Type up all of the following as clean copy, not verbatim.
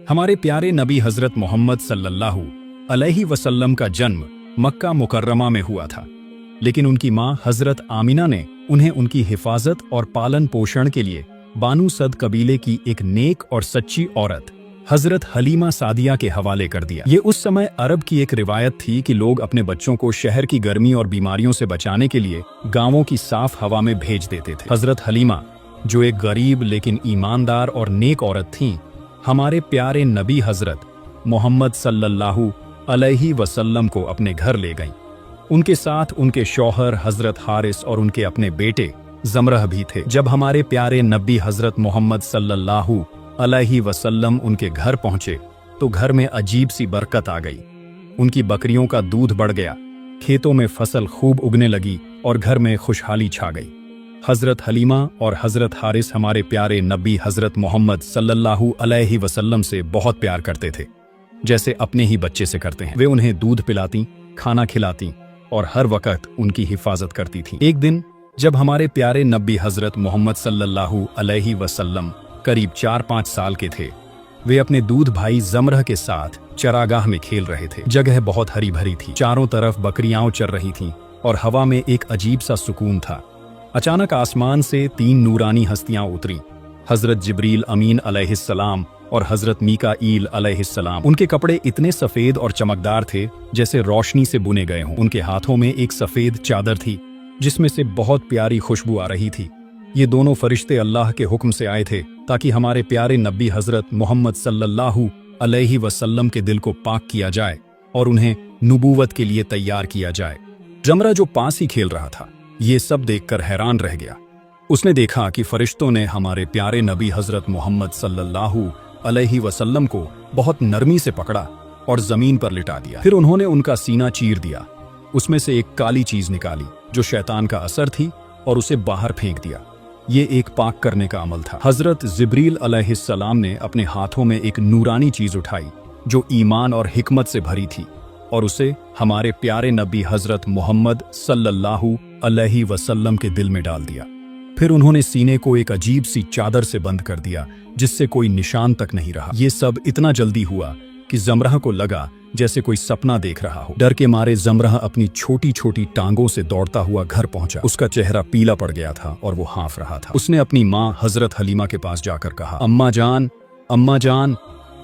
हमारे प्यारे नबी हजरत मोहम्मद सल्लल्लाहु अलैहि वसल्लम का जन्म मक्का मुकर्रमा में हुआ था, लेकिन उनकी मां हजरत आमिना ने उन्हें उनकी हिफाजत और पालन पोषण के लिए बानू सद कबीले की एक नेक और सच्ची औरत हजरत हलीमा सादिया के हवाले कर दिया। ये उस समय अरब की एक रिवायत थी कि लोग अपने बच्चों को शहर की गर्मी और बीमारियों से बचाने के लिए गांवों की साफ हवा में भेज देते थे। हजरत हलीमा, जो एक गरीब लेकिन ईमानदार और नेक औरत थीं, हमारे प्यारे नबी हजरत मोहम्मद सल्लल्लाहु अलैहि वसल्लम को अपने घर ले गईं। उनके साथ उनके शौहर हजरत हारिस और उनके अपने बेटे जमरह भी थे। जब हमारे प्यारे नबी हजरत मोहम्मद सल्लल्लाहु अलैहि वसल्लम उनके घर पहुंचे तो घर में अजीब सी बरकत आ गई। उनकी बकरियों का दूध बढ़ गया, खेतों में फसल खूब उगने लगी और घर में खुशहाली छा गई। हजरत हलीमा और हजरत हारिस हमारे प्यारे नबी हजरत मोहम्मद सल्लल्लाहु अलैहि वसल्लम से बहुत प्यार करते थे, जैसे अपने ही बच्चे से करते हैं। वे उन्हें दूध पिलाती, खाना खिलाती और हर वक्त उनकी हिफाजत करती थीं। एक दिन जब हमारे प्यारे नबी हजरत मोहम्मद सल्लल्लाहु अलैहि वसल्लम करीब 4-5 साल के थे, वे अपने दूध भाई जमरह के साथ चरागाह में खेल रहे थे। जगह बहुत हरी भरी थी, चारों तरफ बकरियां चर रही थीं और हवा में एक अजीब सा सुकून था। अचानक आसमान से 3 नूरानी हस्तियां उतरी, हजरत जिब्रील अमीन अलैहिस्सलाम और हजरत मीकाईल अलैहिस्सलाम। उनके कपड़े इतने सफेद और चमकदार थे जैसे रोशनी से बुने गए हों। उनके हाथों में एक सफेद चादर थी जिसमें से बहुत प्यारी खुशबू आ रही थी। ये दोनों फरिश्ते अल्लाह के हुक्म से आए थे ताकि हमारे प्यारे नबी हजरत मोहम्मद सल्लल्लाहु अलैहि वसल्लम के दिल को पाक किया जाए और उन्हें नबूवत के लिए तैयार किया जाए। जमरा, जो पास ही खेल रहा था, ये सब देखकर हैरान रह गया। उसने देखा कि फरिश्तों ने हमारे प्यारे नबी हजरत मोहम्मद सल्लल्लाहु अलैहि वसल्लम को बहुत नरमी से पकड़ा और जमीन पर लिटा दिया। फिर उन्होंने उनका सीना चीर दिया, उसमें से एक काली चीज निकाली जो शैतान का असर थी और उसे बाहर फेंक दिया। ये एक पाक करने का अमल था। हजरत जिब्रील अलैहिस्सलाम ने अपने हाथों में एक नूरानी चीज उठाई जो ईमान और हिकमत से भरी थी और उसे हमारे प्यारे नबी हजरत मोहम्मद सल्लल्लाहु अलैहि वसल्लम के दिल में डाल दिया। फिर उन्होंने सीने को एक अजीब सी चादर से बंद कर दिया जिससे कोई निशान तक नहीं रहा। ये सब इतना जल्दी हुआ कि जमरह को लगा जैसे कोई सपना देख रहा हो। डर के मारे जमरह अपनी छोटी छोटी टांगों से दौड़ता हुआ घर पहुंचा। उसका चेहरा पीला पड़ गया था और वो हाँफ रहा था। उसने अपनी माँ हजरत हलीमा के पास जाकर कहा, अम्मा जान,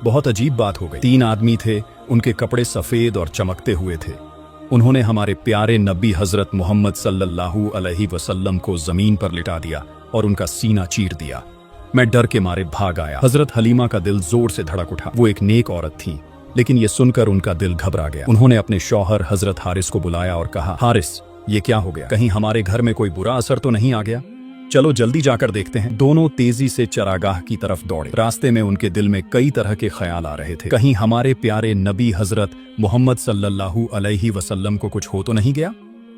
बहुत अजीब बात हो गई। 3 आदमी थे, उनके कपड़े सफेद और चमकते हुए थे। उन्होंने हमारे प्यारे नबी हजरत मोहम्मद सल्लल्लाहु अलैहि वसल्लम को जमीन पर लिटा दिया और उनका सीना चीर दिया। मैं डर के मारे भाग आया। हजरत हलीमा का दिल जोर से धड़क उठा। वो एक नेक औरत थी, लेकिन ये सुनकर उनका दिल घबरा गया। उन्होंने अपने शौहर हजरत हारिस को बुलाया और कहा, हारिस, ये क्या हो गया? कहीं हमारे घर में कोई बुरा असर तो नहीं आ गया? चलो जल्दी जाकर देखते हैं। दोनों तेजी से चरागाह की तरफ दौड़े। रास्ते में उनके दिल में कई तरह के ख्याल आ रहे थे। कहीं हमारे प्यारे नबी हजरत मोहम्मद सल्लल्लाहु अलैहि वसल्लम को कुछ हो तो नहीं गया?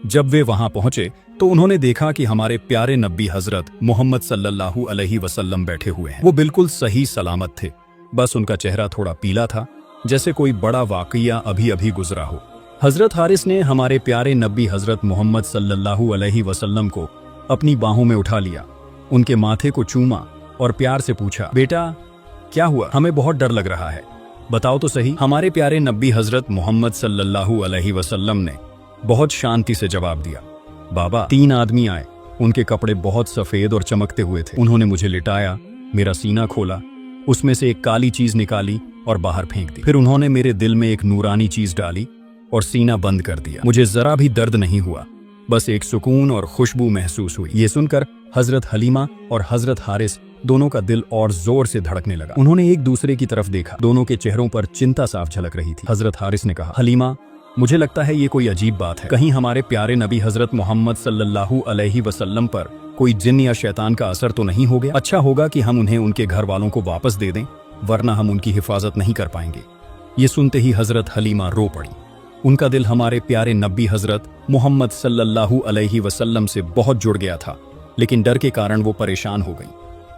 जब वे वहां पहुंचे तो उन्होंने देखा कि हमारे प्यारे नबी हजरत मोहम्मद सल्लल्लाहु अलैहि वसल्लम बैठे हुए हैं। वो बिल्कुल सही सलामत थे, बस उनका चेहरा थोड़ा पीला था, जैसे कोई बड़ा वाकया अभी अभी गुजरा हो। हजरत हारिस ने हमारे प्यारे नबी हजरत मोहम्मद सल्लल्लाहु अलैहि वसल्लम को अपनी बाहों में उठा लिया, उनके माथे को चूमा और प्यार से पूछा, बेटा क्या हुआ? हमें बहुत डर लग रहा है, बताओ तो सही। हमारे प्यारे नबी हजरत मोहम्मद सल्लल्लाहु अलैहि वसल्लम ने बहुत शांति से जवाब दिया, बाबा, 3 आदमी आए, उनके कपड़े बहुत सफेद और चमकते हुए थे। उन्होंने मुझे लिटाया, मेरा सीना खोला, उसमें से एक काली चीज निकाली और बाहर फेंक दी। फिर उन्होंने मेरे दिल में एक नूरानी चीज डाली और सीना बंद कर दिया। मुझे जरा भी दर्द नहीं हुआ, बस एक सुकून और खुशबू महसूस हुई। ये सुनकर हजरत हलीमा और हजरत हारिस दोनों का दिल और जोर से धड़कने लगा। उन्होंने एक दूसरे की तरफ देखा, दोनों के चेहरों पर चिंता साफ झलक रही थी। हजरत हारिस ने कहा, हलीमा, मुझे लगता है ये कोई अजीब बात है। कहीं हमारे प्यारे नबी हजरत मोहम्मद सल्लल्लाहु अलैहि वसल्लम पर कोई जिन या शैतान का असर तो नहीं हो गया? अच्छा होगा कि हम उन्हें उनके घर वालों को वापस दे दें, वरना हम उनकी हिफाजत नहीं कर पाएंगे। ये सुनते ही हजरत हलीमा रो पड़ी। उनका दिल हमारे प्यारे नबी हजरत मोहम्मद सल्लल्लाहु अलैहि वसल्लम से बहुत जुड़ गया था, लेकिन डर के कारण वो परेशान हो गई।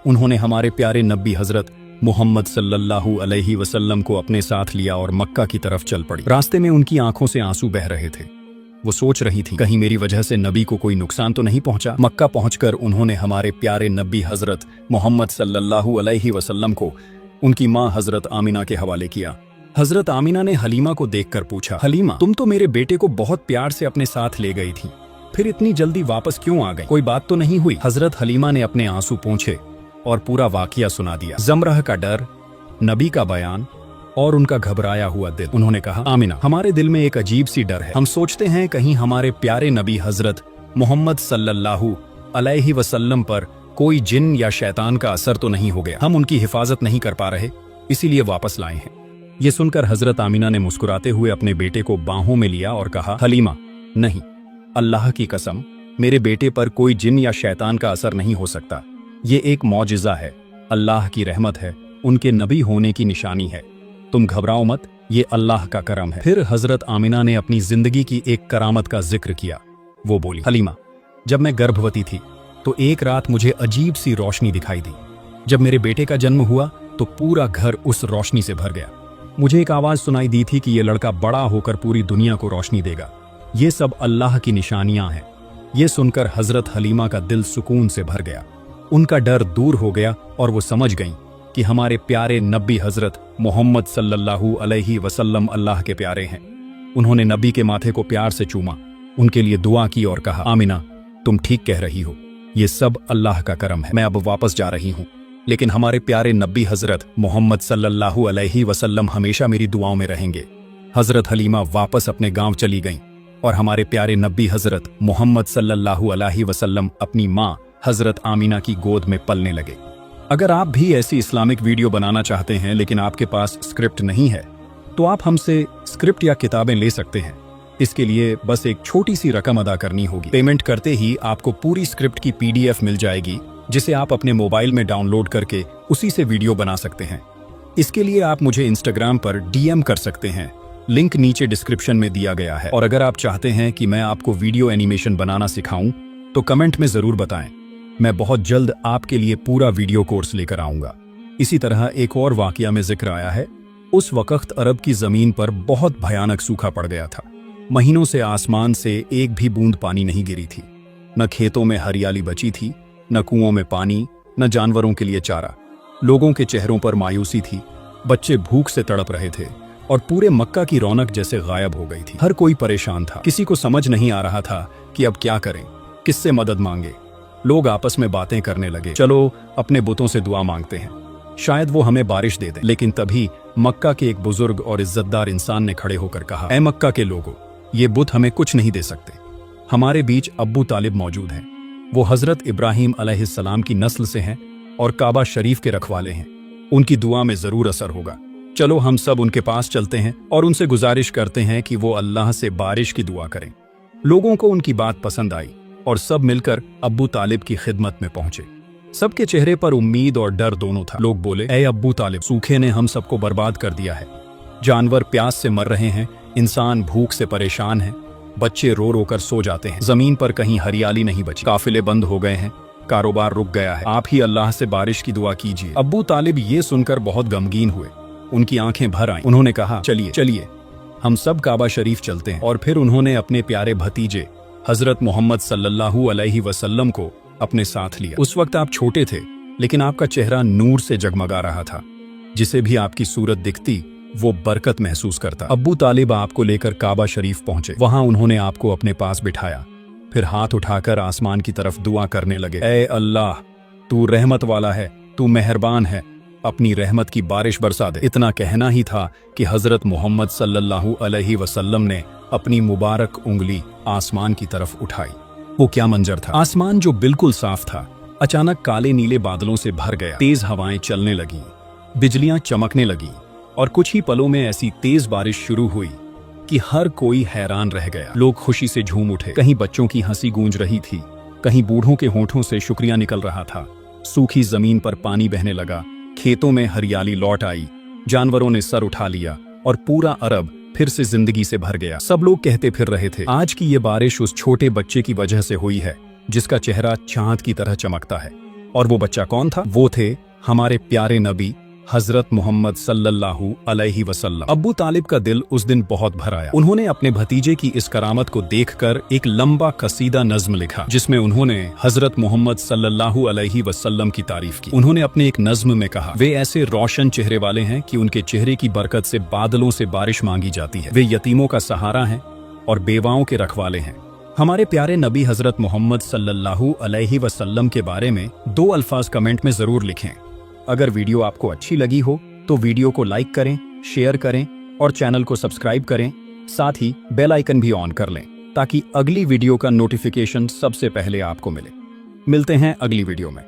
उन्होंने हमारे प्यारे नबी हजरत मोहम्मद सल्लल्लाहु अलैहि वसल्लम को अपने साथ लिया और मक्का की तरफ चल पड़ी। रास्ते में उनकी आंखों से आंसू बह रहे थे। वो सोच रही थी, कहीं मेरी वजह से नबी को कोई नुकसान तो नहीं पहुंचा। मक्का पहुंचकर उन्होंने हमारे प्यारे नबी हजरत मोहम्मद सल्लल्लाहु अलैहि वसल्लम को उनकी माँ हजरत आमिना के हवाले किया। हजरत आमिना ने हलीमा को देखकर पूछा, हलीमा, तुम तो मेरे बेटे को बहुत प्यार से अपने साथ ले गई थी, फिर इतनी जल्दी वापस क्यों आ गई? कोई बात तो नहीं हुई? हजरत हलीमा ने अपने आंसू पोंछे और पूरा वाकया सुना दिया। जमरह का डर, नबी का बयान और उनका घबराया हुआ दिल। उन्होंने कहा, आमिना, हमारे दिल में एक अजीब सी डर है। हम सोचते हैं कहीं हमारे प्यारे नबी हजरत मोहम्मद सल्लल्लाहु अलैहि वसल्लम पर कोई जिन या शैतान का असर तो नहीं हो गया। हम उनकी हिफाजत नहीं कर पा रहे, इसीलिए वापस लाए हैं। ये सुनकर हजरत आमिना ने मुस्कुराते हुए अपने बेटे को बाहों में लिया और कहा, हलीमा, नहीं, अल्लाह की कसम, मेरे बेटे पर कोई जिन या शैतान का असर नहीं हो सकता। ये एक मौजिज़ा है, अल्लाह की रहमत है, उनके नबी होने की निशानी है। तुम घबराओ मत, ये अल्लाह का करम है। फिर हजरत आमिना ने अपनी जिंदगी की एक करामत का जिक्र किया। वो बोली, हलीमा, जब मैं गर्भवती थी तो एक रात मुझे अजीब सी रोशनी दिखाई दी। जब मेरे बेटे का जन्म हुआ तो पूरा घर उस रोशनी से भर गया। मुझे एक आवाज सुनाई दी थी कि ये लड़का बड़ा होकर पूरी दुनिया को रोशनी देगा। ये सब अल्लाह की निशानियां हैं। ये सुनकर हजरत हलीमा का दिल सुकून से भर गया। उनका डर दूर हो गया और वो समझ गईं कि हमारे प्यारे नबी हजरत मोहम्मद सल्लल्लाहु अलैहि वसल्लम अल्लाह के प्यारे हैं। उन्होंने नबी के माथे को प्यार से चूमा, उनके लिए दुआ की और कहा, आमिना, तुम ठीक कह रही हो, ये सब अल्लाह का करम है। मैं अब वापस जा रही हूँ, लेकिन हमारे प्यारे नबी हजरत मोहम्मद सल्लल्लाहु अलैहि वसल्लम हमेशा मेरी दुआओं में रहेंगे। हजरत हलीमा वापस अपने गांव चली गईं और हमारे प्यारे नबी हजरत मोहम्मद सल्लल्लाहु अलैहि वसल्लम अपनी माँ हजरत आमिना की गोद में पलने लगे। अगर आप भी ऐसी इस्लामिक वीडियो बनाना चाहते हैं लेकिन आपके पास स्क्रिप्ट नहीं है, तो आप हमसे स्क्रिप्ट या किताबें ले सकते हैं। इसके लिए बस एक छोटी सी रकम अदा करनी होगी। पेमेंट करते ही आपको पूरी स्क्रिप्ट की PDF मिल जाएगी, जिसे आप अपने मोबाइल में डाउनलोड करके उसी से वीडियो बना सकते हैं। इसके लिए आप मुझे इंस्टाग्राम पर DM कर सकते हैं, लिंक नीचे डिस्क्रिप्शन में दिया गया है। और अगर आप चाहते हैं कि मैं आपको वीडियो एनिमेशन बनाना सिखाऊं, तो कमेंट में जरूर बताएं। मैं बहुत जल्द आपके लिए पूरा वीडियो कोर्स लेकर आऊंगा। इसी तरह एक और वाकया में जिक्र आया है। उस वक्त अरब की जमीन पर बहुत भयानक सूखा पड़ गया था। महीनों से आसमान से एक भी बूंद पानी नहीं गिरी थी। न खेतों में हरियाली बची थी, न कुओं में पानी, न जानवरों के लिए चारा। लोगों के चेहरों पर मायूसी थी, बच्चे भूख से तड़प रहे थे और पूरे मक्का की रौनक जैसे गायब हो गई थी। हर कोई परेशान था, किसी को समझ नहीं आ रहा था कि अब क्या करें, किससे मदद मांगे। लोग आपस में बातें करने लगे, चलो अपने बुतों से दुआ मांगते हैं, शायद वो हमें बारिश दे दें। लेकिन तभी मक्का के एक बुजुर्ग और इज्जतदार इंसान ने खड़े होकर कहा, ऐ मक्का के लोगों, ये बुत हमें कुछ नहीं दे सकते। हमारे बीच अब्बू तालिब मौजूद हैं। वो हजरत इब्राहिम अलैहिस्सलाम की नस्ल से हैं और काबा शरीफ के रखवाले हैं। उनकी दुआ में जरूर असर होगा। चलो हम सब उनके पास चलते हैं और उनसे गुजारिश करते हैं कि वो अल्लाह से बारिश की दुआ करें। लोगों को उनकी बात पसंद आई और सब मिलकर अब्बू तालिब की खिदमत में पहुंचे। सबके चेहरे पर उम्मीद और डर दोनों था। लोग बोले, ऐ अब्बू तालिब, सूखे ने हम सबको बर्बाद कर दिया है। जानवर प्यास से मर रहे हैं, इंसान भूख से परेशान है, बच्चे रो रो कर सो जाते हैं, जमीन पर कहीं हरियाली नहीं बची, काफिले बंद हो गए हैं, कारोबार रुक गया है। आप ही अल्लाह से बारिश की दुआ कीजिए। अब्बू तालिब ये सुनकर बहुत गमगीन हुए, उनकी आंखें भर आईं। उन्होंने कहा, चलिए चलिए हम सब काबा शरीफ चलते हैं। और फिर उन्होंने अपने प्यारे भतीजे हजरत मोहम्मद सल्लल्लाहु अलैहि वसल्लम को अपने साथ लिया। उस वक्त आप छोटे थे, लेकिन आपका चेहरा नूर से जगमगा रहा था। जिसे भी आपकी सूरत दिखती वो बरकत महसूस करता। अब्बू तालिब आपको लेकर काबा शरीफ पहुंचे। वहां उन्होंने आपको अपने पास बिठाया, फिर हाथ उठाकर आसमान की तरफ दुआ करने लगे, ऐ अल्लाह, तू रहमत वाला है, तू मेहरबान है, अपनी रहमत की बारिश बरसा दे। इतना कहना ही था कि हजरत मोहम्मद सल्लल्लाहु अलैहि वसल्लम ने अपनी मुबारक उंगली आसमान की तरफ उठाई। वो क्या मंजर था! आसमान जो बिल्कुल साफ था, अचानक काले नीले बादलों से भर गया। तेज हवाएं चलने लगीं, बिजलियां चमकने लगीं और कुछ ही पलों में ऐसी तेज बारिश शुरू हुई कि हर कोई हैरान रह गया। लोग खुशी से झूम उठे। कहीं बच्चों की हंसी गूंज रही थी, कहीं बूढ़ों के होठों से शुक्रिया निकल रहा था। सूखी जमीन पर पानी बहने लगा, खेतों में हरियाली लौट आई, जानवरों ने सर उठा लिया और पूरा अरब फिर से जिंदगी से भर गया। सब लोग कहते फिर रहे थे, आज की ये बारिश उस छोटे बच्चे की वजह से हुई है जिसका चेहरा चांद की तरह चमकता है। और वो बच्चा कौन था? वो थे हमारे प्यारे नबी हजरत मोहम्मद सल्लल्लाहु अलैहि वसल्लम। अब्बू तालिब का दिल उस दिन बहुत भर आया। उन्होंने अपने भतीजे की इस करामत को देखकर एक लंबा कसीदा नज्म लिखा, जिसमें उन्होंने हजरत मोहम्मद सल्लल्लाहु अलैहि वसल्लम की तारीफ की। उन्होंने अपने एक नज्म में कहा, वे ऐसे रोशन चेहरे वाले हैं कि उनके चेहरे की बरकत से बादलों से बारिश मांगी जाती है। वे यतीमों का सहारा हैं और बेवाओं के रखवाले हैं। हमारे प्यारे नबी हजरत मोहम्मद सल्लल्लाहु अलैहि वसल्लम के बारे में 2 अल्फाज कमेंट में जरूर लिखें। अगर वीडियो आपको अच्छी लगी हो तो वीडियो को लाइक करें, शेयर करें और चैनल को सब्सक्राइब करें। साथ ही बेल आइकन भी ऑन कर लें ताकि अगली वीडियो का नोटिफिकेशन सबसे पहले आपको मिले। मिलते हैं अगली वीडियो में।